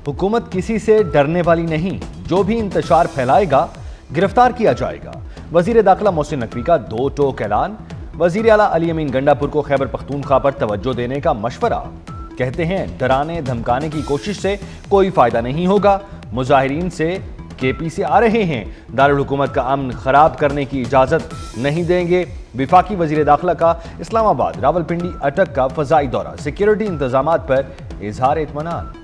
حکومت کسی سے ڈرنے والی نہیں، جو بھی انتشار پھیلائے گا گرفتار کیا جائے گا۔ وزیر داخلہ محسن نقوی کا دو ٹوک اعلان۔ وزیر اعلیٰ علی امین گنڈا پور کو خیبر پختونخوا پر توجہ دینے کا مشورہ۔ کہتے ہیں ڈرانے دھمکانے کی کوشش سے کوئی فائدہ نہیں ہوگا۔ مظاہرین سے کے پی سے آ رہے ہیں، دارالحکومت کا امن خراب کرنے کی اجازت نہیں دیں گے۔ وفاقی وزیر داخلہ کا اسلام آباد راولپنڈی اٹک کا فضائی دورہ، سیکیورٹی انتظامات پر اظہار اطمینان۔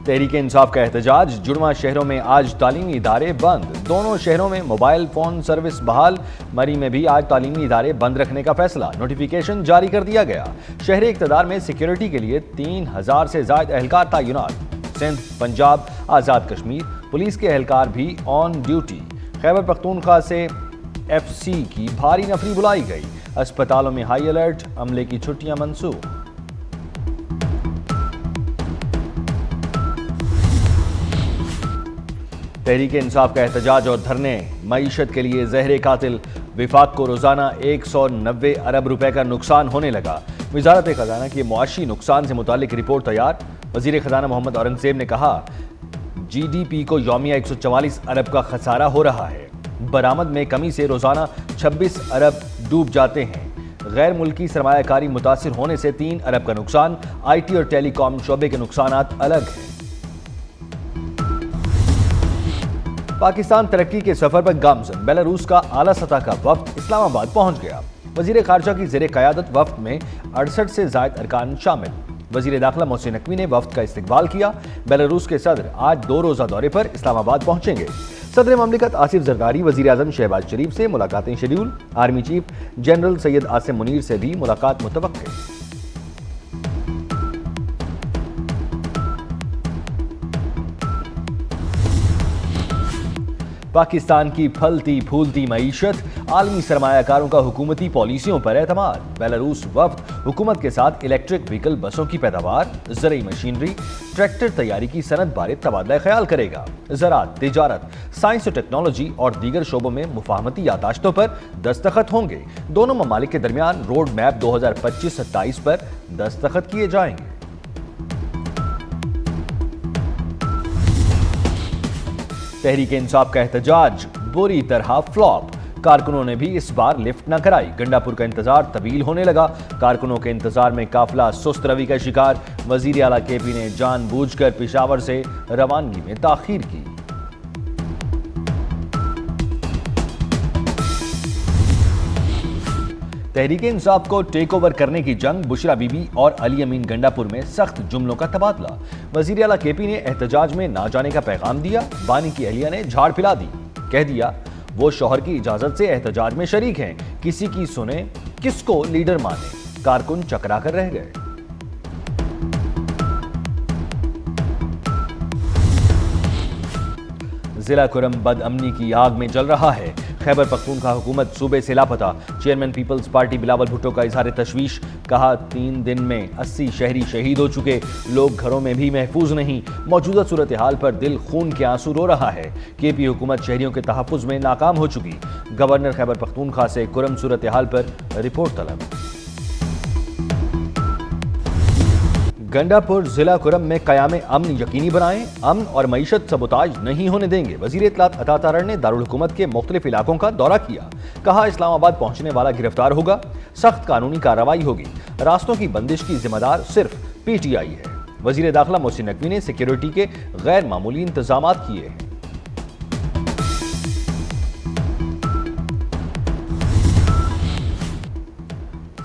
تحریک انصاف کا احتجاج، جڑواں شہروں میں آج تعلیمی ادارے بند، دونوں شہروں میں موبائل فون سروس بحال، مری میں بھی آج تعلیمی ادارے بند رکھنے کا فیصلہ، نوٹیفیکیشن جاری کر دیا گیا۔ شہر اقتدار میں سیکیورٹی کے لیے 3000 سے زائد اہلکار تعینات، سندھ، پنجاب، آزاد کشمیر پولیس کے اہلکار بھی آن ڈیوٹی۔ خیبر پختونخوا سے ایف سی کی بھاری نفری بلائی گئی، اسپتالوں میں ہائی الرٹ، عملے کی چھٹیاں منسوخ۔ تحریک انصاف کا احتجاج اور دھرنے معیشت کے لیے زہر قاتل، وفاق کو روزانہ 190 ارب روپے کا نقصان ہونے لگا۔ وزارت خزانہ کی معاشی نقصان سے متعلق رپورٹ تیار۔ وزیر خزانہ محمد اورنگزیب نے کہا جی ڈی پی کو یومیہ 144 ارب کا خسارہ ہو رہا ہے، برآمد میں کمی سے روزانہ 26 ارب ڈوب جاتے ہیں، غیر ملکی سرمایہ کاری متاثر ہونے سے 3 ارب کا نقصان، آئی ٹی اور ٹیلی کام شعبے کے نقصانات الگ ہیں۔ پاکستان ترقی کے سفر پر گامزن، بیلاروس کا اعلیٰ سطح کا وفد اسلام آباد پہنچ گیا۔ وزیر خارجہ کی زیر قیادت وفد میں 68 سے زائد ارکان شامل۔ وزیر داخلہ محسن نقوی نے وفد کا استقبال کیا۔ بیلاروس کے صدر آج 2 روزہ دورے پر اسلام آباد پہنچیں گے۔ صدر مملکت آصف زرداری وزیر اعظم شہباز شریف سے ملاقاتیں schedule, army chief general Syed Asim Munir سے بھی ملاقات متوقع۔ پاکستان کی پھلتی پھولتی معیشت، عالمی سرمایہ کاروں کا حکومتی پالیسیوں پر اعتماد۔ بیلاروس وفد حکومت کے ساتھ الیکٹرک وہیکل بسوں کی پیداوار، زرعی مشینری، ٹریکٹر تیاری کی صنعت بارے تبادلہ خیال کرے گا۔ زراعت، تجارت، سائنس و ٹیکنالوجی اور دیگر شعبوں میں مفاہمتی یادداشتوں پر دستخط ہوں گے۔ دونوں ممالک کے درمیان روڈ میپ 2025-27 پر دستخط کیے جائیں گے۔ تحریک انصاف کا احتجاج بری طرح فلاپ، کارکنوں نے بھی اس بار لفٹ نہ کرائی، گنڈا پور کا انتظار طویل ہونے لگا، کارکنوں کے انتظار میں قافلہ سست روی کا شکار، وزیر اعلیٰ کے پی نے جان بوجھ کر پشاور سے روانگی میں تاخیر کی۔ تحریک انصاف کو ٹیک اوور کرنے کی جنگ، بشرا بی بی اور علی امین گنڈا پور میں سخت جملوں کا تبادلہ، وزیر اعلیٰ کے پی نے احتجاج میں نہ جانے کا پیغام دیا، بانی کی اہلیہ نے جھاڑ پھیلا دی، کہہ دیا وہ شوہر کی اجازت سے احتجاج میں شریک ہیں، کسی کی سنیں کس کو لیڈر مانے، کارکن چکرا کر رہ گئے۔ ضلع کرم بد امنی کی آگ میں جل رہا ہے، خیبر پختونخوا حکومت صوبے سے لاپتہ، چیئرمین پیپلز پارٹی بلاول بھٹو کا اظہار تشویش، کہا 3 دن میں 80 شہری شہید ہو چکے، لوگ گھروں میں بھی محفوظ نہیں، موجودہ صورتحال پر دل خون کے آنسو رو رہا ہے، کے پی حکومت شہریوں کے تحفظ میں ناکام ہو چکی، گورنر خیبر پختونخوا سے کرم صورتحال پر رپورٹ طلب۔ گنڈا پور ضلع کرم میں قیام امن یقینی بنائیں، امن اور معیشت سبوتاج نہیں ہونے دیں گے، وزیر اطلاعات عطا تارڑ نے دارالحکومت کے مختلف علاقوں کا دورہ کیا، کہا اسلام آباد پہنچنے والا گرفتار ہوگا، سخت قانونی کارروائی ہوگی، راستوں کی بندش کی ذمہ دار صرف پی ٹی آئی ہے۔ وزیر داخلہ محسن نقوی نے سیکیورٹی کے غیر معمولی انتظامات کیے ہیں۔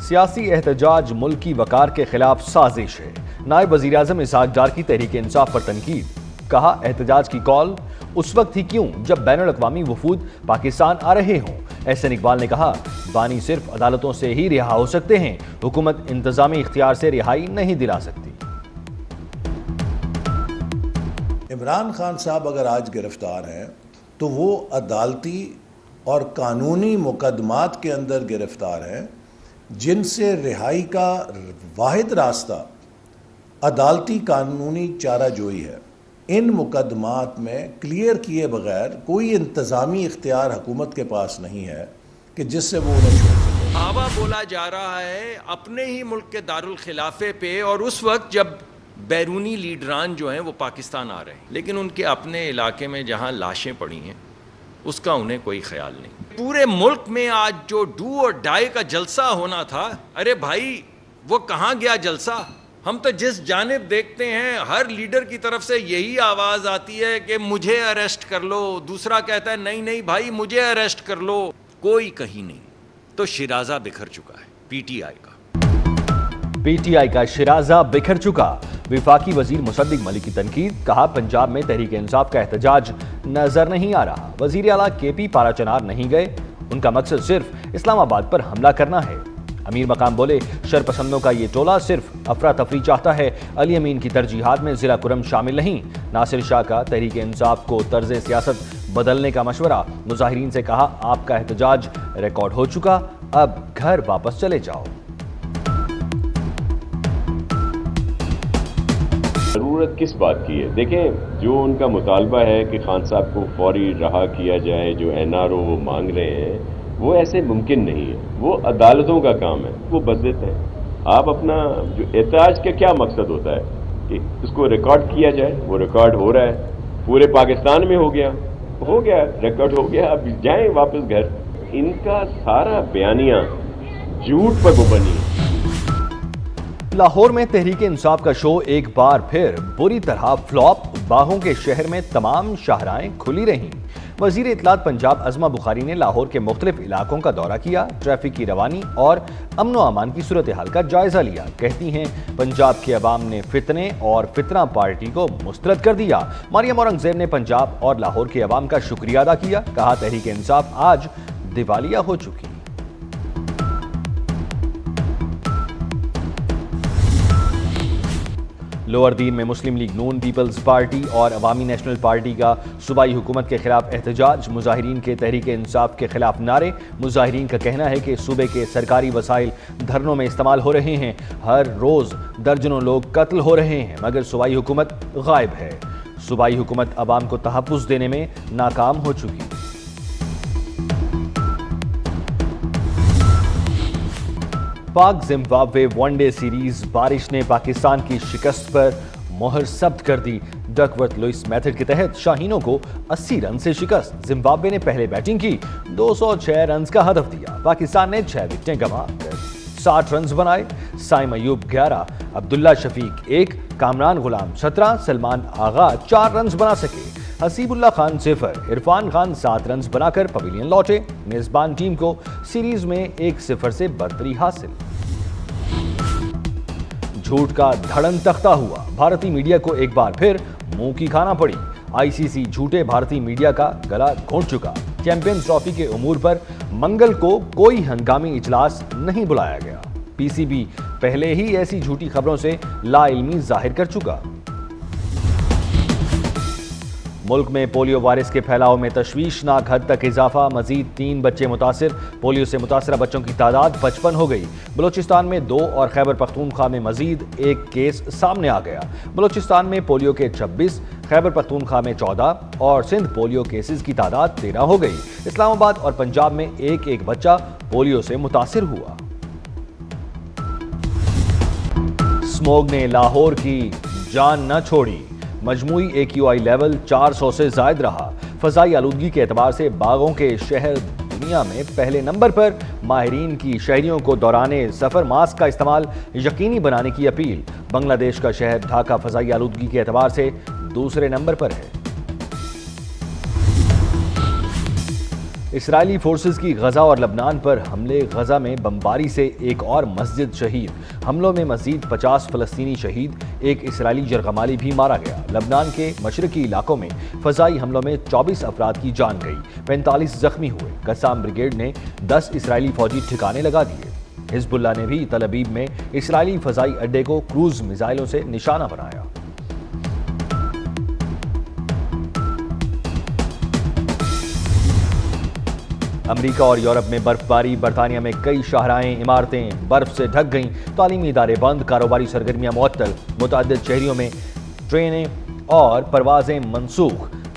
سیاسی احتجاج ملکی وقار کے خلاف سازش ہے، نائب وزیر اعظم اسحاق ڈار کی تحریک انصاف پر تنقید، کہا احتجاج کی کال اس وقت ہی کیوں جب بین الاقوامی وفود پاکستان آ رہے ہوں۔ احسن اقبال نے کہا بانی صرف عدالتوں سے ہی رہا ہو سکتے ہیں، حکومت انتظامی اختیار سے رہائی نہیں دلا سکتی۔ عمران خان صاحب اگر آج گرفتار ہیں تو وہ عدالتی اور قانونی مقدمات کے اندر گرفتار ہیں، جن سے رہائی کا واحد راستہ عدالتی قانونی چارہ جوئی ہے۔ ان مقدمات میں کلیئر کیے بغیر کوئی انتظامی اختیار حکومت کے پاس نہیں ہے کہ جس سے وہ انہیں چھوڑ سکے. دعویٰ بولا جا رہا ہے اپنے ہی ملک کے دارالخلافے پہ، اور اس وقت جب بیرونی لیڈران جو ہیں وہ پاکستان آ رہے ہیں، لیکن ان کے اپنے علاقے میں جہاں لاشیں پڑی ہیں اس کا انہیں کوئی خیال نہیں. پورے ملک میں آج جو ڈو اور ڈائی کا جلسہ ہونا تھا، ارے بھائی وہ کہاں گیا جلسہ؟ ہم تو جس جانب دیکھتے ہیں ہر لیڈر کی طرف سے یہی آواز آتی ہے کہ مجھے اریسٹ کر لو، دوسرا کہتا ہے نہیں نہیں بھائی مجھے اریسٹ کر لو، کوئی کہیں نہیں. تو شیرازہ بکھر چکا ہے پی ٹی آئی کا شیرازہ بکھر چکا. وفاقی وزیر مصدق ملک کی تنقید، کہا پنجاب میں تحریک انصاف کا احتجاج نظر نہیں آ رہا. وزیر اعلیٰ کے پی پارا چنار نہیں گئے، ان کا مقصد صرف اسلام آباد پر حملہ کرنا ہے. امیر مقام بولے شرپسندوں کا یہ ٹولہ صرف افراتفری چاہتا ہے، علی امین کی ترجیحات میں ضلع کرم شامل نہیں. ناصر شاہ کا تحریک انصاف کو طرز سیاست بدلنے کا مشورہ، مظاہرین سے کہا آپ کا احتجاج ریکارڈ ہو چکا، اب گھر واپس چلے جاؤ. ضرورت کس بات کی ہے؟ دیکھیں جو ان کا مطالبہ ہے کہ خان صاحب کو فوری رہا کیا جائے، جو این آر او وہ مانگ رہے ہیں وہ ایسے ممکن نہیں ہے، وہ عدالتوں کا کام ہے، وہ بس دیتے ہیں. آپ اپنا جو احتجاج کا کیا مقصد ہوتا ہے کہ اس کو ریکارڈ کیا جائے، وہ ریکارڈ ہو رہا ہے، پورے پاکستان میں ہو گیا ریکارڈ ہو گیا، اب جائیں واپس گھر. ان کا سارا بیانیہ جھوٹ پر مبنی ہے. لاہور میں تحریک انصاف کا شو ایک بار پھر بری طرح فلاپ، باغوں کے شہر میں تمام شاہراہیں کھلی رہیں. وزیر اطلاعات پنجاب عظمہ بخاری نے لاہور کے مختلف علاقوں کا دورہ کیا، ٹریفک کی روانی اور امن و امان کی صورتحال کا جائزہ لیا. کہتی ہیں پنجاب کے عوام نے فتنے اور فتنہ پارٹی کو مسترد کر دیا. مریم اورنگزیب نے پنجاب اور لاہور کے عوام کا شکریہ ادا کیا، کہا تحریک انصاف آج دیوالیہ ہو چکی. لوور دین میں مسلم لیگ نون، پیپلز پارٹی اور عوامی نیشنل پارٹی کا صوبائی حکومت کے خلاف احتجاج، مظاہرین کے تحریک انصاف کے خلاف نعرے. مظاہرین کا کہنا ہے کہ صوبے کے سرکاری وسائل دھرنوں میں استعمال ہو رہے ہیں، ہر روز درجنوں لوگ قتل ہو رہے ہیں، مگر صوبائی حکومت غائب ہے. صوبائی حکومت عوام کو تحفظ دینے میں ناکام ہو چکی. پاک زمبابوے ون ڈے سیریز، بارش نے پاکستان کی شکست پر مہر ثبت کر دی. ڈکورتھ لوئس میتھڈ کے تحت شاہینوں کو 80 رن سے شکست. زمبابوے نے پہلے بیٹنگ کی، 206 رنز کا ہدف دیا. پاکستان نے 6 وکٹیں گنوا کر 60 رنز بنائے. سائم ایوب 11، عبداللہ شفیق 1، کامران غلام 17، سلمان آغا 4 رنز بنا سکے. حسیب اللہ خان 0، عرفان خان 7 رنز بنا کر پویلین لوٹے. میزبان ٹیم کو سیریز میں 1-0 سے برتری حاصل. جھوٹ کا دھڑن تختہ ہوا، بھارتی میڈیا کو ایک بار پھر منہ کی کھانا پڑی. آئی سی سی جھوٹے بھارتی میڈیا کا گلا گھونٹ چکا. چیمپئنز ٹرافی کے امور پر منگل کو کوئی ہنگامی اجلاس نہیں بلایا گیا. پی سی بی پہلے ہی ایسی جھوٹی خبروں سے لا علمی ظاہر کر چکا. ملک میں پولیو وائرس کے پھیلاؤ میں تشویشناک حد تک اضافہ، مزید 3 بچے متاثر. پولیو سے متاثرہ بچوں کی تعداد 55 ہو گئی. بلوچستان میں 2 اور خیبر پختونخوا میں مزید 1 کیس سامنے آ گیا. بلوچستان میں پولیو کے 26، خیبر پختونخوا میں 14 اور سندھ پولیو کیسز کی تعداد 13 ہو گئی. اسلام آباد اور پنجاب میں ایک بچہ پولیو سے متاثر ہوا. اسموگ نے لاہور کی جان نہ چھوڑی، مجموعی AQI لیول 400 سے زائد رہا. فضائی آلودگی کے اعتبار سے باغوں کے شہر دنیا میں پہلے نمبر پر. ماہرین کی شہریوں کو دوران سفر ماسک کا استعمال یقینی بنانے کی اپیل. بنگلہ دیش کا شہر ڈھاکہ فضائی آلودگی کے اعتبار سے دوسرے نمبر پر ہے. اسرائیلی فورسز کی غزہ اور لبنان پر حملے، غزہ میں بمباری سے ایک اور مسجد شہید. حملوں میں مزید 50 فلسطینی شہید، ایک اسرائیلی یرغمالی بھی مارا گیا. لبنان کے مشرقی علاقوں میں فضائی حملوں میں 24 افراد کی جان گئی، 45 زخمی ہوئے. قسام بریگیڈ نے 10 اسرائیلی فوجی ٹھکانے لگا دیے. حزب اللہ نے بھی تل ابیب میں اسرائیلی فضائی اڈے کو کروز میزائلوں سے نشانہ بنایا. امریکہ اور یورپ میں برف باری، برطانیہ میں کئی شاہراہیں، عمارتیں برف سے ڈھک گئیں. تعلیمی ادارے بند، کاروباری سرگرمیاں معطل، متعدد شہریوں میں ٹرینیں اور پروازیں منسوخ.